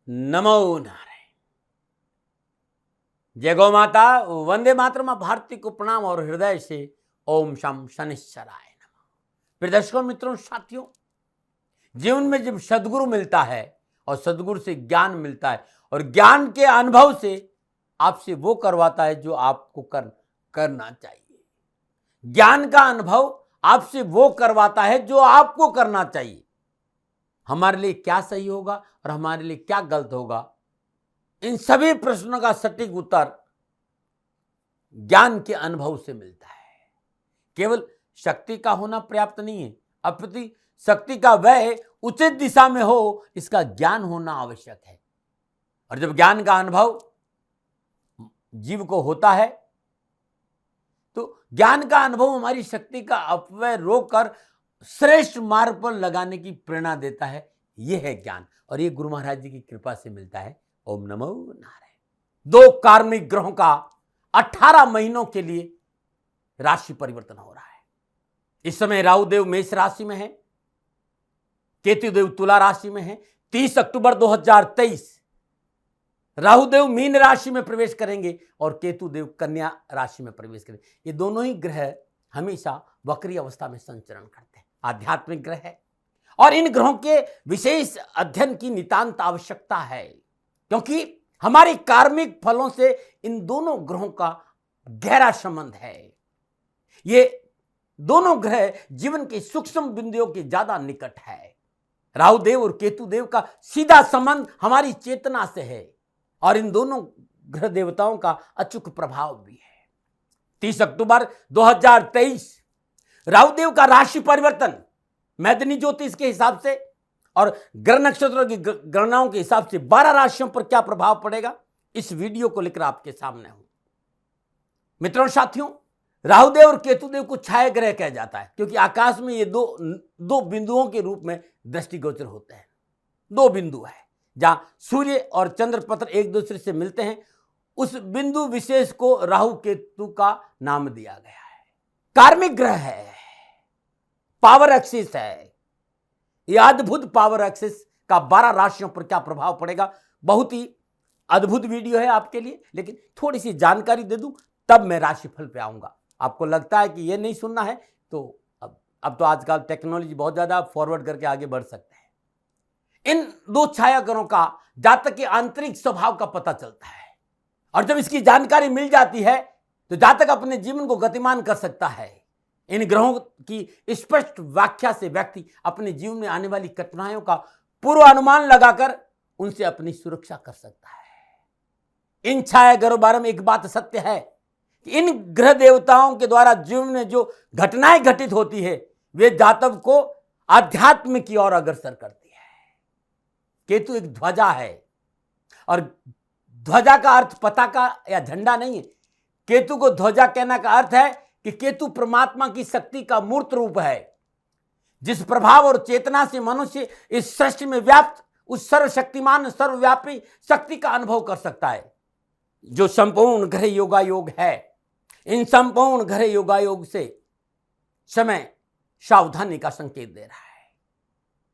नमो नारायण। जय गौ माता, वंदे मातरम। भारती को प्रणाम और हृदय से ओम शम शनिश्चराय नमः। प्रिय दर्शकों, मित्रों, साथियों, जीवन में जब सदगुरु मिलता है और सदगुरु से ज्ञान मिलता है और ज्ञान के अनुभव से आपसे वो करवाता है जो आपको करना चाहिए। ज्ञान का अनुभव आपसे वो करवाता है जो आपको करना चाहिए। हमारे लिए क्या सही होगा और हमारे लिए क्या गलत होगा, इन सभी प्रश्नों का सटीक उत्तर ज्ञान के अनुभव से मिलता है। केवल शक्ति का होना पर्याप्त नहीं है, अपितु शक्ति का व्यय उचित दिशा में हो, इसका ज्ञान होना आवश्यक है। और जब ज्ञान का अनुभव जीव को होता है तो ज्ञान का अनुभव हमारी शक्ति का अपव्यय रोककर श्रेष्ठ मार्ग पर लगाने की प्रेरणा देता है। यह है ज्ञान, और यह गुरु महाराज जी की कृपा से मिलता है। ओम नमो नारायण। 2 कार्मिक ग्रहों का 18 महीनों के लिए राशि परिवर्तन हो रहा है। इस समय राहु देव मेष राशि में है, केतु देव तुला राशि में है। 30 अक्टूबर 2023 राहु देव मीन राशि में प्रवेश करेंगे और केतु देव कन्या राशि में प्रवेश करेंगे। ये दोनों ही ग्रह हमेशा वक्री अवस्था में संचरण करते हैं, आध्यात्मिक ग्रह है, और इन ग्रहों के विशेष अध्ययन की नितांत आवश्यकता है, क्योंकि हमारे कार्मिक फलों से इन दोनों ग्रहों का गहरा संबंध है। ये दोनों ग्रह जीवन के सूक्ष्म बिंदुओं के ज्यादा निकट है। राहु देव और केतु देव का सीधा संबंध हमारी चेतना से है, और इन दोनों ग्रह देवताओं का अचूक प्रभाव भी है। 30 अक्टूबर 2023 राहु देव का राशि परिवर्तन मैदिनी ज्योतिष के हिसाब से और ग्रह नक्षत्रों की गणनाओं के हिसाब से 12 राशियों पर क्या प्रभाव पड़ेगा, इस वीडियो को लेकर आपके सामने हूं। मित्रों, साथियों, राहुदेव और केतुदेव को छाया ग्रह कहा जाता है, क्योंकि आकाश में ये दो बिंदुओं के रूप में दृष्टिगोचर होते हैं। 2 बिंदु है जहां सूर्य और चंद्र पत्र एक दूसरे से मिलते हैं, उस बिंदु विशेष को राहु केतु का नाम दिया गया है। कार्मिक ग्रह है, पावर एक्सिस है। यह अद्भुत पावर एक्सिस का 12 राशियों पर क्या प्रभाव पड़ेगा, बहुत ही अद्भुत वीडियो है आपके लिए। लेकिन थोड़ी सी जानकारी दे दूं तब मैं राशिफल पे आऊंगा। आपको लगता है कि यह नहीं सुनना है तो अब तो आजकल टेक्नोलॉजी बहुत ज्यादा, फॉरवर्ड करके आगे बढ़ सकते हैं। इन 2 छाया ग्रहों का जातक के आंतरिक स्वभाव का पता चलता है, और जब इसकी जानकारी मिल जाती है तो जातक अपने जीवन को गतिमान कर सकता है। इन ग्रहों की स्पष्ट व्याख्या से व्यक्ति अपने जीवन में आने वाली कठिनाइयों का पूर्व अनुमान लगाकर उनसे अपनी सुरक्षा कर सकता है। इन छाया ग्रहों बारे में एक बात सत्य है कि इन ग्रह देवताओं के द्वारा जीवन में जो घटनाएं घटित होती है वे जातक को आध्यात्म की ओर अग्रसर करती है। केतु एक ध्वजा है, और ध्वजा का अर्थ पताका या झंडा नहीं है। केतु को ध्वजा कहने का अर्थ है कि केतु परमात्मा की शक्ति का मूर्त रूप है, जिस प्रभाव और चेतना से मनुष्य इस सृष्टि में व्याप्त उस सर्वशक्तिमान सर्वव्यापी शक्ति का अनुभव कर सकता है, जो संपूर्ण ग्रह योगायोग है। इन संपूर्ण ग्रह योगायोग से समय सावधानी का संकेत दे रहा है।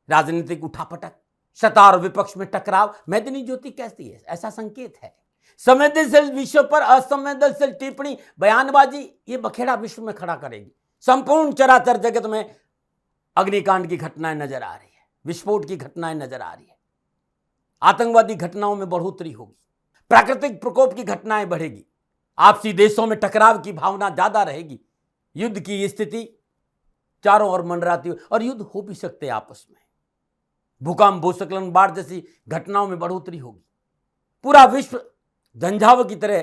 राजनीतिक उठापटक, सत्ता और विपक्ष में टकराव मैदिनी ज्योति कहती है, ऐसा संकेत है। संवेदनशील विषयों पर असंवेदनशील टिप्पणी, बयानबाजी, ये बखेड़ा विश्व में खड़ा करेगी। संपूर्ण चराचर जगत में अग्निकांड की घटनाएं नजर आ रही है, विस्फोट की घटनाएं नजर आ रही है, आतंकवादी घटनाओं में बढ़ोतरी होगी, प्राकृतिक प्रकोप की घटनाएं बढ़ेगी, आपसी देशों में टकराव की भावना ज्यादा रहेगी, युद्ध की स्थिति चारों ओर मंडराती हो, और युद्ध हो भी सकते हैं आपस में। भूकंप, भूस्खलन, बाढ़ जैसी घटनाओं में बढ़ोतरी होगी। पूरा विश्व झंझाव की तरह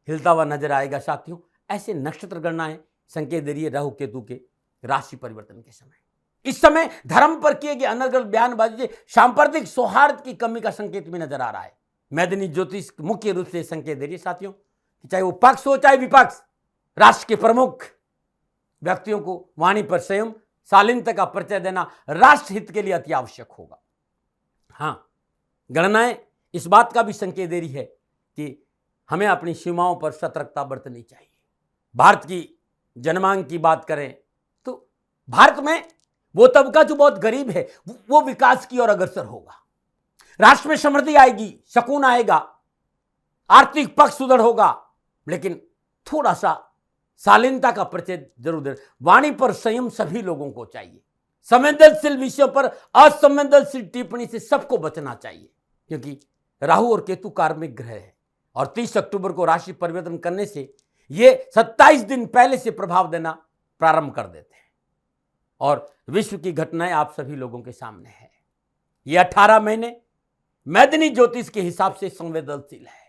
हिलता हुआ नजर आएगा। साथियों, ऐसे नक्षत्र गणनाएं संकेत दे रही है राहु केतु के राशि परिवर्तन के समय। इस समय धर्म पर किए गए अनर्गल बयानबाजी सांप्रदायिक सौहार्द की कमी का संकेत भी नजर आ रहा है। मैदिनी ज्योतिष मुख्य रूप से संकेत दे रही है साथियों, चाहे वो पक्ष हो चाहे विपक्ष, राष्ट्र के प्रमुख व्यक्तियों को वाणी पर संयम, शालीनता का परिचय देना राष्ट्र हित के लिए अति आवश्यक होगा। हां, गणनाएं इस बात का भी संकेत दे रही है कि हमें अपनी सीमाओं पर सतर्कता बरतनी चाहिए। भारत की जनमांग की बात करें तो भारत में वो तबका जो बहुत गरीब है वो विकास की ओर अग्रसर होगा। राष्ट्र में समृद्धि आएगी, सुकून आएगा, आर्थिक पक्ष सुदृढ़ होगा, लेकिन थोड़ा सा शालीनता का परिचय जरूर दे। वाणी पर संयम सभी लोगों को चाहिए। संवेदनशील विषयों पर असंवेदनशील टिप्पणी से सबको बचना चाहिए, क्योंकि राहु और केतु कार्मिक ग्रह है और 30 अक्टूबर को राशि परिवर्तन करने से ये 27 दिन पहले से प्रभाव देना प्रारंभ कर देते हैं और विश्व की घटनाएं आप सभी लोगों के सामने है। ये 18 महीने मैदिनी ज्योतिष के हिसाब से संवेदनशील है।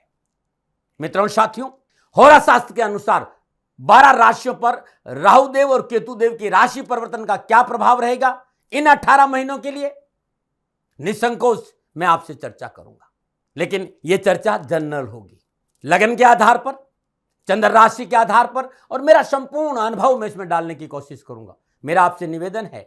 मित्रों साथियों, होरा शास्त्र के अनुसार 12 राशियों पर राहुदेव और केतुदेव की राशि परिवर्तन का क्या प्रभाव रहेगा इन 18 महीनों के लिए, निसंकोच मैं आपसे चर्चा करूंगा। लेकिन यह चर्चा जनरल होगी, लगन के आधार पर, चंद्र राशि के आधार पर, और मेरा संपूर्ण अनुभव मैं इसमें डालने की कोशिश करूंगा। मेरा आपसे निवेदन है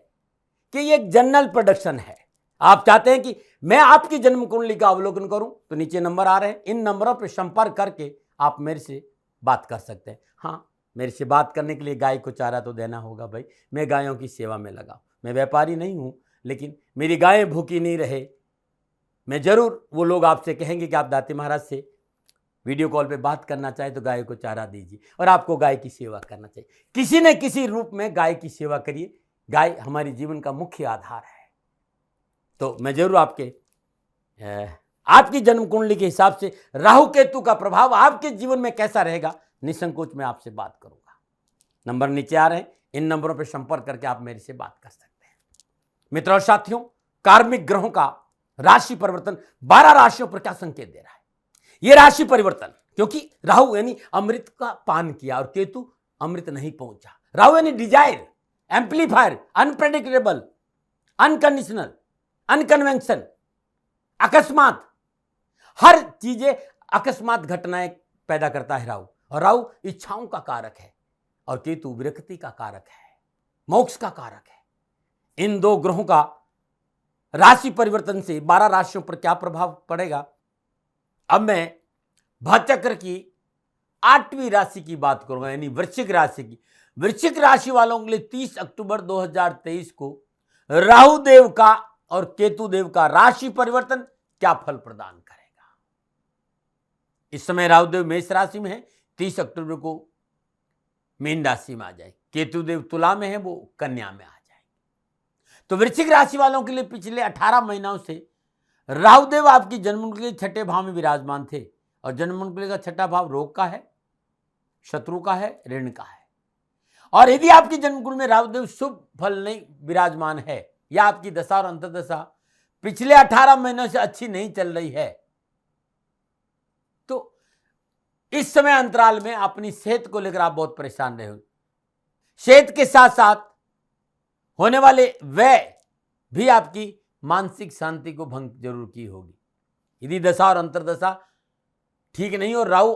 कि यह एक जनरल प्रोडक्शन है। आप चाहते हैं कि मैं आपकी जन्म कुंडली का अवलोकन करूं तो नीचे नंबर आ रहे हैं, इन नंबरों पर संपर्क करके आप मेरे से बात कर सकते हैं। हाँ, मेरे से बात करने के लिए गाय को चारा तो देना होगा भाई। मैं गायों की सेवा में लगा, मैं व्यापारी नहीं हूं, लेकिन मेरी गायें भूखी नहीं रहे, मैं जरूर, वो लोग आपसे कहेंगे कि आप दाती महाराज से वीडियो कॉल पे बात करना चाहे तो गाय को चारा दीजिए, और आपको गाय की सेवा करना चाहिए। किसी न किसी रूप में गाय की सेवा करिए। गाय हमारे जीवन का मुख्य आधार है। तो मैं जरूर आपकी जन्म कुंडली के हिसाब से राहु केतु का प्रभाव आपके जीवन में कैसा रहेगा, निसंकोच मैं आपसे बात करूंगा। नंबर नीचे आ रहे हैं, इन नंबरों पर संपर्क करके आप मेरे से बात कर सकते हैं। मित्रों और साथियों, कार्मिक ग्रहों का राशि परिवर्तन 12 राशियों पर क्या संकेत दे रहा है? यह राशि परिवर्तन, क्योंकि राहु यानी अमृत का पान किया और केतु अमृत नहीं पहुंचा। राहु यानी डिजायर, एम्पलीफायर, अनप्रेडिक्टेबल, अनकंडीशनल, अनकन्वेंशन, अकस्मात, हर चीजें अकस्मात घटनाएं पैदा करता है राहु। और राहु इच्छाओं का कारक है और केतु विरक्ति का कारक है, मोक्ष का कारक है। इन दो ग्रहों का राशि परिवर्तन से 12 राशियों पर क्या प्रभाव पड़ेगा, अब मैं भाचक्र की 8वीं राशि की बात करूंगा, यानी वृश्चिक राशि की। वृश्चिक राशि वालों के लिए 30 अक्टूबर 2023 को राहु देव का और केतु देव का राशि परिवर्तन क्या फल प्रदान करेगा। इस समय राहु देव मेष राशि में है, 30 अक्टूबर को मीन राशि में आ जाए। केतु देव तुला में है, वो कन्या में आ जाएंगे। तो वृश्चिक राशि वालों के लिए पिछले 18 महीनों से राहुदेव आपकी जन्मकुंडली के 6ठे भाव में विराजमान थे, और जन्मकुंडली का 6ठा भाव रोग का है, शत्रु का है, ऋण का है। और यदि आपकी जन्मकुंडली में राहुदेव शुभ फल नहीं विराजमान है, या आपकी दशा और अंतर्दशा पिछले 18 महीनों से अच्छी नहीं चल रही है, तो इस समय अंतराल में अपनी सेहत को लेकर आप बहुत परेशान रहे हो। सेहत के साथ साथ होने वाले व्यय भी आपकी मानसिक शांति को भंग जरूर की होगी। यदि दशा और अंतर्दशा ठीक नहीं और राहु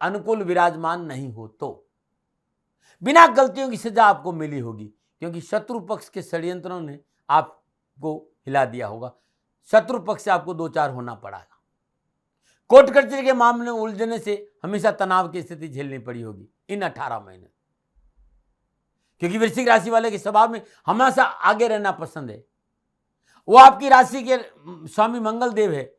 अनुकूल विराजमान नहीं हो तो बिना गलतियों की सजा आपको मिली होगी, क्योंकि शत्रु पक्ष के षड्यंत्रों ने आपको हिला दिया होगा। शत्रु पक्ष से आपको 2-4 होना पड़ा। कोर्ट कचहरी के मामले में उलझने से हमेशा तनाव की स्थिति झेलनी पड़ी होगी इन 18 महीने, क्योंकि वृश्चिक राशि वाले के स्वभाव में हमेशा आगे रहना पसंद है। वो आपकी राशि के स्वामी मंगल देव है,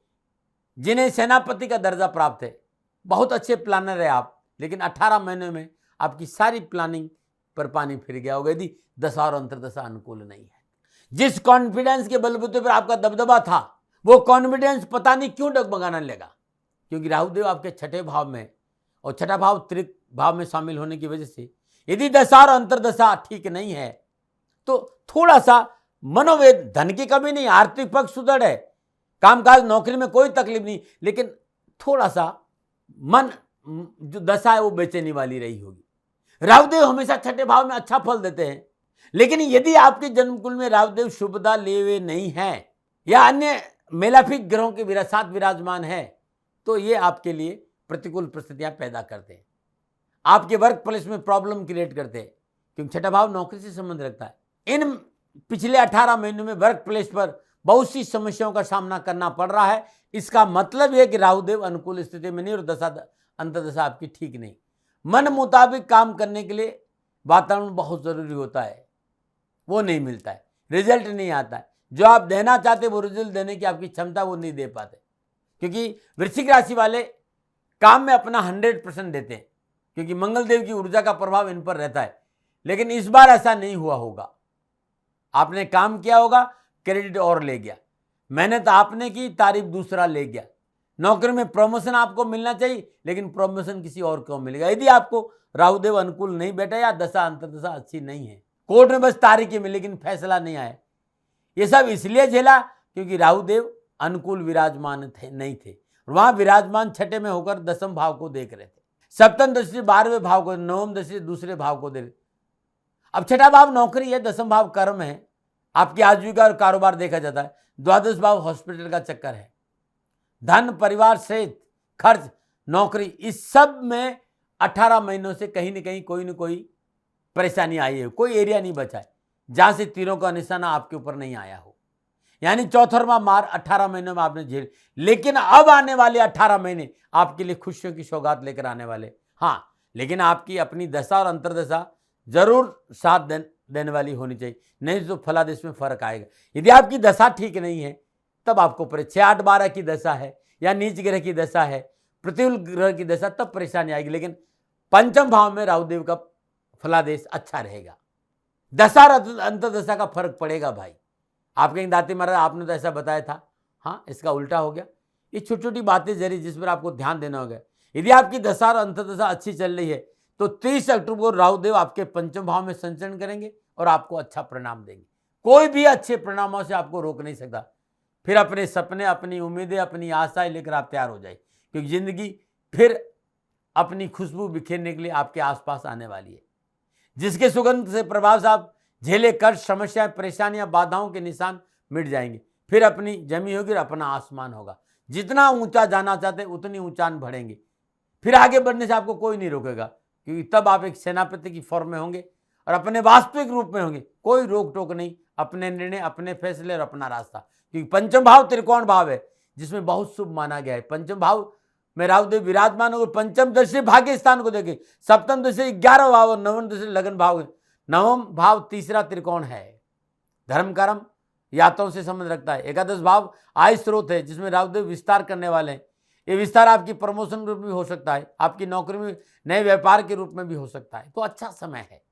जिन्हें सेनापति का दर्जा प्राप्त है। बहुत अच्छे प्लानर है आप, लेकिन 18 महीने में आपकी सारी प्लानिंग पर पानी फिर गया होगा, यदि दशा और अंतर्दशा अनुकूल नहीं है। जिस कॉन्फिडेंस के बलबूते पर आपका दबदबा था, वो कॉन्फिडेंस पता नहीं क्यों डगमगाने लगा, क्योंकि राहुदेव आपके 6ठे भाव में, और 6ठा भाव त्रिक भाव में शामिल होने की वजह से यदि दशा और अंतर्दशा ठीक नहीं है तो थोड़ा सा मनोवेद, धन की कमी नहीं, आर्थिक पक्ष सुदृढ़ है, कामकाज नौकरी में कोई तकलीफ नहीं, लेकिन थोड़ा सा मन जो दशा है वो बेचैनी वाली रही होगी। राहुदेव हमेशा 6ठे भाव में अच्छा फल देते हैं, लेकिन यदि आपके जन्मकुंडली में राहुदेव शुभता लिए हुए नहीं है या अन्य मेलाफिक ग्रहों के साथ विराजमान है, तो ये आपके लिए प्रतिकूल परिस्थितियां पैदा करते हैं, आपके वर्क प्लेस में प्रॉब्लम क्रिएट करते हैं, क्योंकि 6ठा भाव नौकरी से संबंध रखता है। इन पिछले 18 महीनों में वर्क प्लेस पर बहुत सी समस्याओं का सामना करना पड़ रहा है। इसका मतलब यह कि राहुदेव अनुकूल स्थिति में नहीं और दशा अंतर्दशा आपकी ठीक नहीं। मन मुताबिक काम करने के लिए वातावरण बहुत जरूरी होता है, वो नहीं मिलता है, रिजल्ट नहीं आता है। जो आप देना चाहते वो रिजल्ट देने की आपकी क्षमता वो नहीं दे पाते, क्योंकि वृश्चिक राशि वाले काम में अपना 100% देते हैं, क्योंकि मंगलदेव की ऊर्जा का प्रभाव इन पर रहता है। लेकिन इस बार ऐसा नहीं हुआ होगा। आपने काम किया होगा, क्रेडिट और ले गया, मेहनत आपने की, तारीफ दूसरा ले गया। नौकरी में प्रमोशन आपको मिलना चाहिए, लेकिन प्रमोशन किसी और को मिलेगा, यदि आपको राहुदेव अनुकूल नहीं बैठा या दशा अंतर्दशा अच्छी नहीं है। कोर्ट में बस तारीखें मिली लेकिन फैसला नहीं आया। ये सब इसलिए झेला क्योंकि राहुदेव अनुकूल विराजमान नहीं थे। वहां विराजमान छठे में होकर दसम भाव को देख रहे थे, सप्तम दृष्टि 12वें भाव को, नवम दृष्टि दूसरे भाव को देख। अब छठा भाव नौकरी है, दसम भाव कर्म है, आपकी आजीविका और कारोबार देखा जाता है। द्वादश भाव हॉस्पिटल का चक्कर है, धन, परिवार, सेहत, खर्च, नौकरी, इस सब में 18 महीनों से कहीं न कहीं कोई न कोई परेशानी आई है। कोई एरिया नहीं बचा है जहां से तीरों का निशाना आपके ऊपर नहीं आया हो। यानी चौथरवा मार 18 महीनों में आपने झेल। लेकिन अब आने वाले 18 महीने आपके लिए खुशियों की सौगात लेकर आने वाले। हाँ, लेकिन आपकी अपनी दशा और अंतर्दशा जरूर साथ देने वाली होनी चाहिए, नहीं तो फलादेश में फर्क आएगा। यदि आपकी दशा ठीक नहीं है तब आपको 6-8-12 की दशा है या नीच ग्रह की दशा है, प्रतिकूल ग्रह की दशा, तब परेशानी आएगी। लेकिन पंचम भाव में राहुदेव का फलादेश अच्छा रहेगा। दशा और अंतर्दशा का फर्क पड़ेगा भाई। आप कहीं दाते महाराज आपने तो ऐसा बताया था, हाँ इसका उल्टा हो गया। ये छोटी छोटी बातें जरी जिस पर आपको ध्यान देना होगा। यदि आपकी दशा और अंतर्दशा अच्छी चल रही है तो 30 अक्टूबर को राहुदेव आपके पंचम भाव में संचरण करेंगे और आपको अच्छा परिणाम देंगे। कोई भी अच्छे परिणामों से आपको रोक नहीं सकता। फिर अपने सपने, अपनी उम्मीदें, अपनी आशाएं लेकर आप तैयार हो जाए, क्योंकि जिंदगी फिर अपनी खुशबू बिखेरने के लिए आपके आसपास आने वाली है। जिसके सुगंध से प्रभाव से आप झेले कष्ट, समस्याएं, परेशानियां, बाधाओं के निशान मिट जाएंगे। फिर अपनी जमी होगी और अपना आसमान होगा। जितना ऊंचा जाना चाहते उतनी ऊंचान बढ़ेंगे। फिर आगे बढ़ने से आपको कोई नहीं रोकेगा, क्योंकि तब आप एक सेनापति की फॉर्म में होंगे और अपने वास्तविक रूप में होंगे। कोई रोक टोक नहीं, अपने निर्णय, अपने फैसले और अपना रास्ता। क्योंकि पंचम भाव त्रिकोण भाव है जिसमें बहुत शुभ माना गया है। पंचम भाव में राहुदेव विराजमान होकर पंचम दृष्टि भाग्य स्थान को देखे, सप्तम दृष्टि 11 भाव और नवम दृष्टि लगन भाव है। नवम भाव तीसरा त्रिकोण है, धर्म कर्म यात्राओं से संबंध रखता है। एकादश भाव आय स्रोत है जिसमें राहुदेव विस्तार करने वाले हैं। ये विस्तार आपकी प्रमोशन के रूप में भी हो सकता है, आपकी नौकरी में नए व्यापार के रूप में भी हो सकता है। तो अच्छा समय है,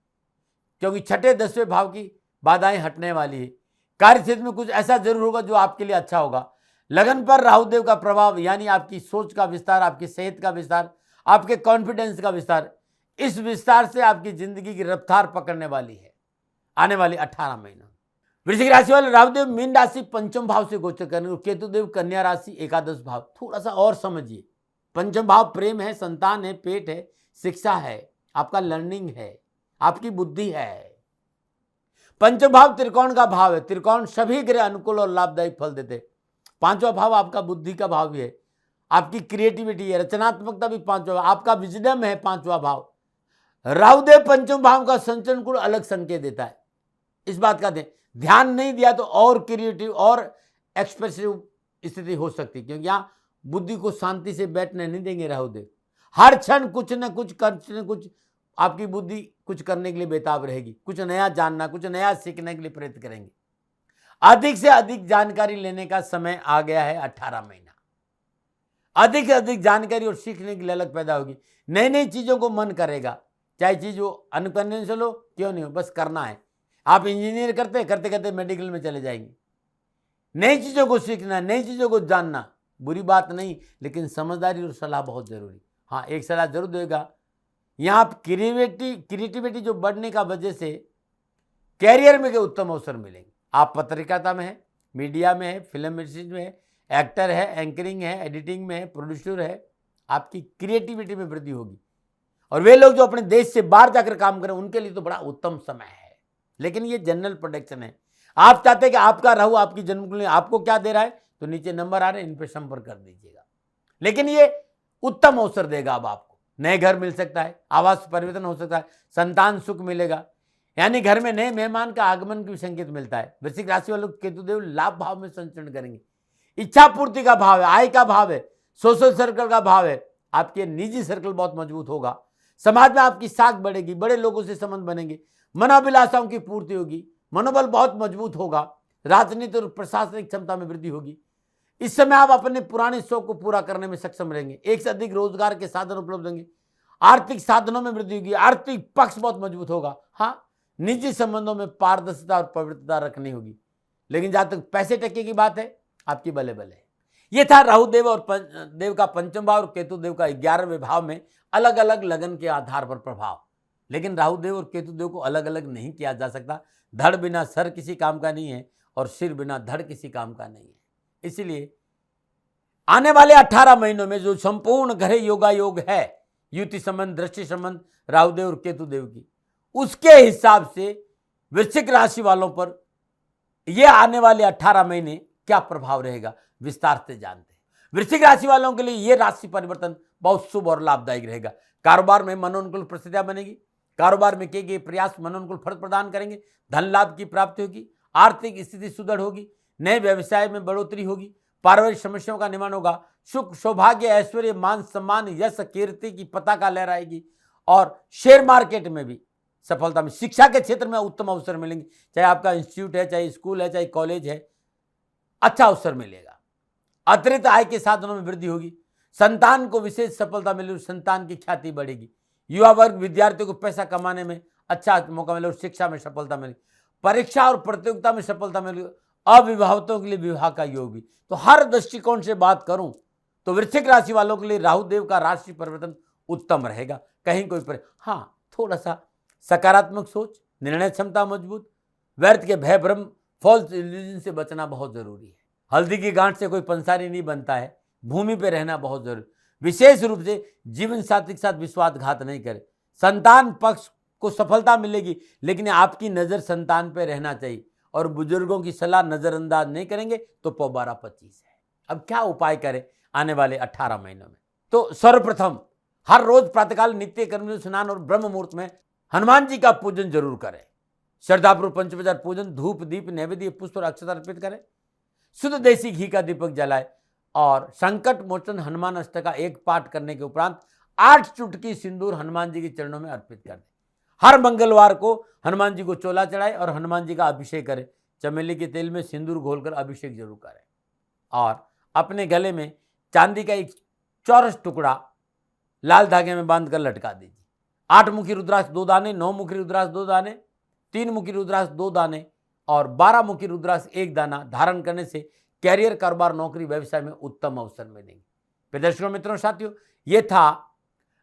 क्योंकि छठे 10वें भाव की बाधाएं हटने वाली है। कार्य क्षेत्र में कुछ ऐसा जरूर होगा जो आपके लिए अच्छा होगा। लगन पर राहुदेव का प्रभाव, यानी आपकी सोच का विस्तार, आपकी सेहत का विस्तार, आपके कॉन्फिडेंस का विस्तार, इस विस्तार से आपकी जिंदगी की रफ्तार पकड़ने वाली है आने वाले 18 महीनों। वृश्चिक राशि वाले राहुदेव मीन राशि पंचम भाव से गोचर करेंगे, केतुदेव कन्या राशि एकादश भाव। थोड़ा सा और समझिए, पंचम भाव प्रेम है, संतान है, पेट है, शिक्षा है, आपका लर्निंग है, आपकी बुद्धि है। पंचम भाव त्रिकोण का भाव है, त्रिकोण सभी ग्रह अनुकूल और लाभदायी फल देते। पांचवा भाव आपका बुद्धि का भाव भी है, आपकी क्रिएटिविटी है, रचनात्मकता भी पांचवा, आपका विजडम है पांचवा भाव। राहुदेव पंचम भाव का संचरण को अलग संकेत देता है। इस बात का ध्यान नहीं दिया तो और क्रिएटिव और एक्सप्रेसिव स्थिति हो सकती है, क्योंकि यहाँ बुद्धि को शांति से बैठने नहीं देंगे राहुदेव। हर क्षण कुछ न कुछ आपकी बुद्धि कुछ करने के लिए बेताब रहेगी, कुछ नया जानना, कुछ नया सीखने के लिए प्रयत्न करेंगे। अधिक से अधिक जानकारी लेने का समय आ गया है 18 महीना। अधिक से अधिक जानकारी और सीखने की ललक पैदा होगी। नई नई चीजों को मन करेगा, चाहे चीज वो अनकन्वेंशनल हो क्यों नहीं हो, बस करना है। आप इंजीनियर करते करते मेडिकल में चले जाएंगे। नई चीजों को सीखना, नई चीजों को जानना बुरी बात नहीं, लेकिन समझदारी और सलाह बहुत जरूरी। हाँ, एक सलाह जरूर देगा, यहाँ क्रिएटिविटी जो बढ़ने का वजह से कैरियर में के उत्तम अवसर मिलेंगे। आप पत्रकारिता में है, मीडिया में है, फिल्म इंडस्ट्री में है, एक्टर है, एंकरिंग है, एडिटिंग में है, प्रोड्यूसर है, आपकी क्रिएटिविटी में वृद्धि होगी। और वे लोग जो अपने देश से बाहर जाकर काम करें उनके लिए तो बड़ा उत्तम समय है। लेकिन ये जनरल प्रोडक्शन है। आप चाहते हैं कि आपका राहु आपकी जन्मकुंडली आपको क्या दे रहा है, तो नीचे नंबर आ रहे हैं, इन पर संपर्क कर दीजिएगा। लेकिन ये उत्तम अवसर देगा। अब आपको नए घर मिल सकता है, आवास परिवर्तन हो सकता है, संतान सुख मिलेगा, यानी घर में नए मेहमान का आगमन की संकेत मिलता है। वृश्चिक राशि वालों केतुदेव लाभ भाव में संचरण करेंगे। इच्छा पूर्ति का भाव है, आय का भाव है, सोशल सर्कल का भाव है, आपके निजी सर्कल बहुत मजबूत होगा। समाज में आपकी साख बढ़ेगी, बड़े लोगों से संबंध बनेंगे, मनोभिलाषाओं की पूर्ति होगी, मनोबल बहुत मजबूत होगा, राजनीति और प्रशासनिक क्षमता में वृद्धि होगी। इस समय आप अपने पुराने शौक को पूरा करने में सक्षम रहेंगे। एक से अधिक रोजगार के साधन उपलब्ध होंगे। आर्थिक साधनों में वृद्धि होगी। आर्थिक पक्ष बहुत मजबूत होगा। हाँ, निजी संबंधों में पारदर्शिता और पवित्रता रखनी होगी। लेकिन जहां तक पैसे टके की बात है, आपकी बले बले। यह था राहु देव और देव का पंचम भाव और केतु देव का 11वें भाव में अलग अलग लगन के आधार पर प्रभाव। लेकिन राहु देव और केतु देव को अलग अलग नहीं किया जा सकता। धड़ बिना सर किसी काम का नहीं है और सिर बिना धड़ किसी काम का नहीं है। इसलिए आने वाले 18 महीनों में जो संपूर्ण ग्रह योगायोग है, युति संबंध, दृष्टि संबंध राहुदेव और केतु देव की, उसके हिसाब से वृश्चिक राशि वालों पर यह आने वाले 18 महीने क्या प्रभाव रहेगा, विस्तार से जानते हैं। वृश्चिक राशि वालों के लिए यह राशि परिवर्तन बहुत शुभ और लाभदायक रहेगा। कारोबार में मनोनुकूल परिस्थितियां बनेगी। कारोबार में किए गए प्रयास मनोनुकूल फल प्रदान करेंगे। धन लाभ की प्राप्ति होगी। आर्थिक स्थिति सुदृढ़ होगी। नए व्यवसाय में बढ़ोतरी होगी। पारिवारिक समस्याओं का निवारण होगा। सुख, सौभाग्य, ऐश्वर्य, मान सम्मान, यश, कीर्ति की पताका लहराएगी। और शेयर मार्केट में भी सफलता में, शिक्षा के क्षेत्र में उत्तम अवसर मिलेंगे। चाहे आपका इंस्टीट्यूट है, चाहे स्कूल है, चाहे कॉलेज है, अच्छा अवसर मिलेगा। अतिरिक्त आय के साधनों में वृद्धि होगी। संतान को विशेष सफलता मिलेगी। संतान की ख्याति बढ़ेगी। युवा वर्ग, विद्यार्थियों को पैसा कमाने में अच्छा मौका मिलेगा और शिक्षा में सफलता मिलेगी। परीक्षा और प्रतियोगिता में सफलता मिलेगी। अविवाहितों के लिए विवाह का योग भी। तो हर दृष्टिकोण से बात करूं तो वृश्चिक राशि वालों के लिए राहु देव का राशि परिवर्तन उत्तम रहेगा। कहीं कोई हाँ, थोड़ा सा सकारात्मक सोच, निर्णय क्षमता मजबूत, व्यर्थ के भय भ्रम, फॉल्स इल्यूजन से बचना बहुत जरूरी है। हल्दी की गांठ से कोई पंसारी नहीं बनता है। भूमि पे रहना बहुत जरूरी। विशेष रूप से जीवन साथी के साथ विश्वासघात नहीं करे। संतान पक्ष को सफलता मिलेगी, लेकिन आपकी नजर संतान पे रहना चाहिए और बुजुर्गों की सलाह नजरअंदाज नहीं करेंगे तो पौबारा 25 है। अब क्या उपाय करें आने वाले 18 महीनों में? तो सर्वप्रथम हर रोज प्रातःकाल नित्य कर्म स्नान और ब्रह्म मुहूर्त में हनुमान जी का पूजन जरूर करें। श्रद्धापूर्वक पंचोपचार पूजन, धूप, दीप, नैवेद्य, पुष्प और अक्षत अर्पित करें। शुद्ध देसी घी का दीपक जलाए और संकट मोचन हनुमान अष्टक का एक पाठ करने के उपरांत 8 चुटकी सिंदूर हनुमान जी के चरणों में अर्पित कर दें। हर मंगलवार को हनुमान जी को चोला चढ़ाए और हनुमान जी का अभिषेक करें। चमेली के तेल में सिंदूर घोलकर अभिषेक जरूर करें और अपने गले में चांदी का एक चौरस टुकड़ा लाल धागे में बांधकर लटका दीजिए। 8 मुखी रुद्राक्ष 2 दाने, 9 मुखी रुद्राक्ष 2 दाने, 3 मुखी रुद्राक्ष 2 दाने और 12 मुखी रुद्राक्ष 1 दाना धारण करने से कैरियर, कारोबार, नौकरी, व्यवसाय में उत्तम अवसर मिलेंगे। दर्शकों, मित्रों, साथियों, ये था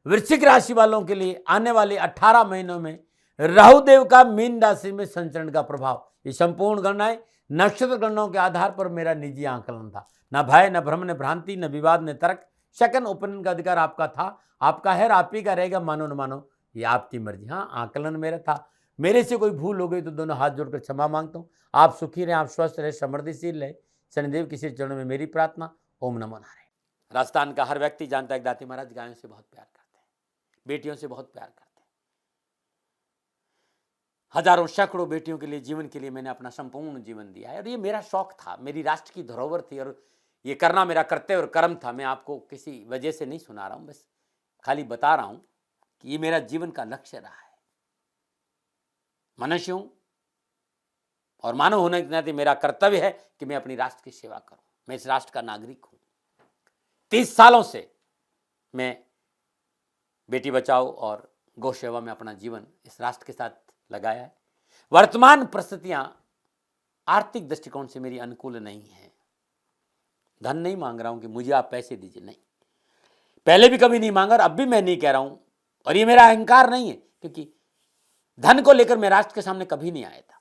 वृश्चिक राशि वालों के लिए आने वाले 18 महीनों में राहुदेव का मीन राशि में संचरण का प्रभाव। ये संपूर्ण गणनाएं नक्षत्र गणनाओं के आधार पर मेरा निजी आकलन था। न भय, न भ्रम, न भ्रांति, न विवाद, न तर्क। सेकंड ओपिनियन का अधिकार आपका था, आपका है और आप ही का रहेगा। मानो न मानो, ये आपकी मर्जी। हाँ, आकलन मेरा था। मेरे से कोई भूल हो गई तो दोनों हाथ जोड़कर क्षमा मांगता हूँ। आप सुखी रहें, आप स्वस्थ रहे, समृद्धिशील रहे। शनिदेव के श्री चरणों में मेरी प्रार्थना। ओम नमो नारायण। राजस्थान का हर व्यक्ति जानता है कि दाती महाराज गायों से बहुत प्यार करते हैं, बेटियों से बहुत प्यार करते हैं। हजारों सैकड़ों बेटियों के लिए, जीवन के लिए मैंने अपना संपूर्ण जीवन दिया है और ये मेरा शौक था, मेरी राष्ट्र की धरोहर थी और ये करना मेरा कर्तव्य और कर्म था। मैं आपको किसी वजह से नहीं सुना रहा हूं, बस खाली बता रहा हूं कि ये मेरा जीवन का लक्ष्य रहा है। मनुष्य हूं और मानव होने के नाते मेरा कर्तव्य है कि मैं अपनी राष्ट्र की सेवा करूं। मैं इस राष्ट्र का नागरिक हूं। 30 सालों से मैं बेटी बचाओ और गौ सेवा में अपना जीवन इस राष्ट्र के साथ लगाया है। वर्तमान परिस्थितियां आर्थिक दृष्टिकोण से मेरी अनुकूल नहीं है। धन नहीं मांग रहा हूं कि मुझे आप पैसे दीजिए, नहीं। पहले भी कभी नहीं मांगा और अब भी मैं नहीं कह रहा हूं और ये मेरा अहंकार नहीं है, क्योंकि धन को लेकर मैं राष्ट्र के सामने कभी नहीं आया था।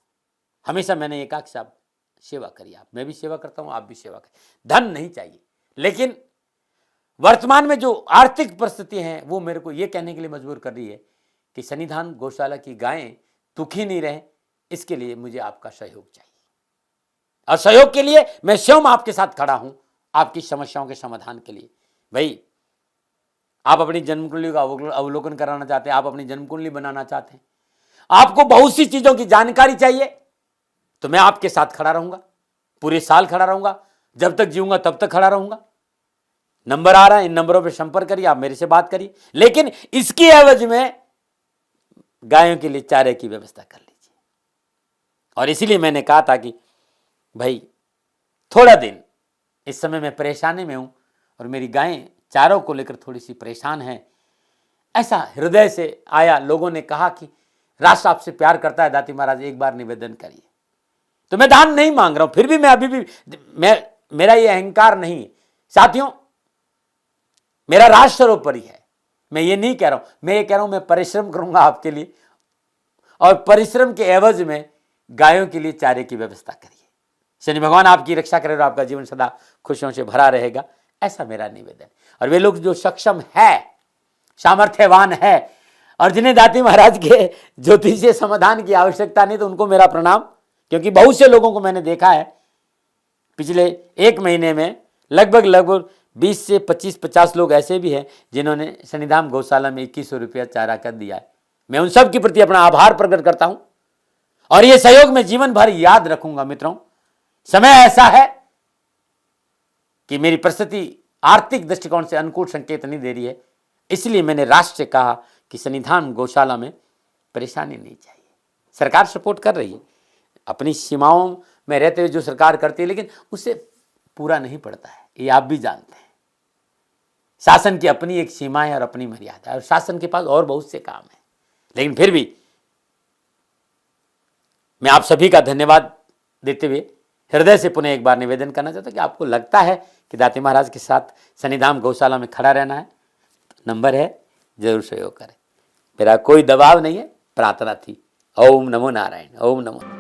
हमेशा मैंने ये कहा कि साहब सेवा करिए, आप, मैं भी सेवा करता हूं, आप भी सेवा करिए। धन नहीं चाहिए, लेकिन वर्तमान में जो आर्थिक परिस्थिति हैं वो मेरे को ये कहने के लिए मजबूर कर रही है कि सन्निधान गौशाला की गायें दुखी नहीं रहे, इसके लिए मुझे आपका सहयोग चाहिए। और सहयोग के लिए मैं स्वयं आपके साथ खड़ा हूं, आपकी समस्याओं के समाधान के लिए। भाई, आप अपनी जन्म कुंडली का अवलोकन कराना चाहते हैं, आप अपनी जन्म कुंडली बनाना चाहते हैं, आपको बहुत सी चीजों की जानकारी चाहिए, तो मैं आपके साथ खड़ा रहूंगा, पूरे साल खड़ा रहूंगा, जब तक जीऊंगा तब तक खड़ा रहूंगा। नंबर आ रहा है, इन नंबरों पे संपर्क करिए, आप मेरे से बात करिए, लेकिन इसकी एवज में गायों के लिए चारे की व्यवस्था कर लीजिए। और इसीलिए मैंने कहा था कि भाई थोड़ा दिन इस समय मैं परेशानी में हूं और मेरी गायें चारों को लेकर थोड़ी सी परेशान है। ऐसा हृदय से आया, लोगों ने कहा कि राष्ट्र आपसे प्यार करता है दाती महाराज, एक बार निवेदन करिए। तो मैं दान नहीं मांग रहा हूं, फिर भी मैं अभी भी मेरा ये अहंकार नहीं है साथियों, मेरा राष्ट्र सर्वोपरि है। मैं ये नहीं कह रहा हूं, मैं ये कह रहा हूं मैं परिश्रम करूंगा आपके लिए, और परिश्रम के एवज में गायों के लिए चारे की व्यवस्था करिए। शनि भगवान आपकी रक्षा करे और आपका जीवन सदा खुशियों से भरा रहेगा, ऐसा मेरा निवेदन। और वे लोग जो सक्षम है, सामर्थ्यवान है और जिन्हें दाती महाराज के ज्योतिषीय समाधान की आवश्यकता नहीं, तो उनको मेरा प्रणाम। क्योंकि बहुत से लोगों को मैंने देखा है पिछले एक महीने में लगभग 20 से 25-50 लोग ऐसे भी हैं जिन्होंने शनिधाम गौशाला में 2100 रुपया चारा कर दिया है। मैं उन सब के प्रति अपना आभार प्रकट करता हूं और यह सहयोग मैं जीवन भर याद रखूंगा। मित्रों, समय ऐसा है कि मेरी परिस्थिति आर्थिक दृष्टिकोण से अनुकूल संकेत नहीं दे रही है, इसलिए मैंने राष्ट्र से कहा कि शनिधाम गौशाला में परेशानी नहीं चाहिए। सरकार सपोर्ट कर रही है, अपनी सीमाओं में रहते हुए जो सरकार करती है, लेकिन उससे पूरा नहीं पड़ता है, ये आप भी जानते हैं। शासन की अपनी एक सीमा है और अपनी मर्यादा है, और शासन के पास और बहुत से काम है। लेकिन फिर भी मैं आप सभी का धन्यवाद देते हुए हृदय से पुनः एक बार निवेदन करना चाहता हूं कि आपको लगता है कि दाती महाराज के साथ शनिधाम गौशाला में खड़ा रहना है, तो नंबर है, जरूर सहयोग करें। मेरा कोई दबाव नहीं है, प्रार्थना थी। ओम नमो नारायण। ओम नमो।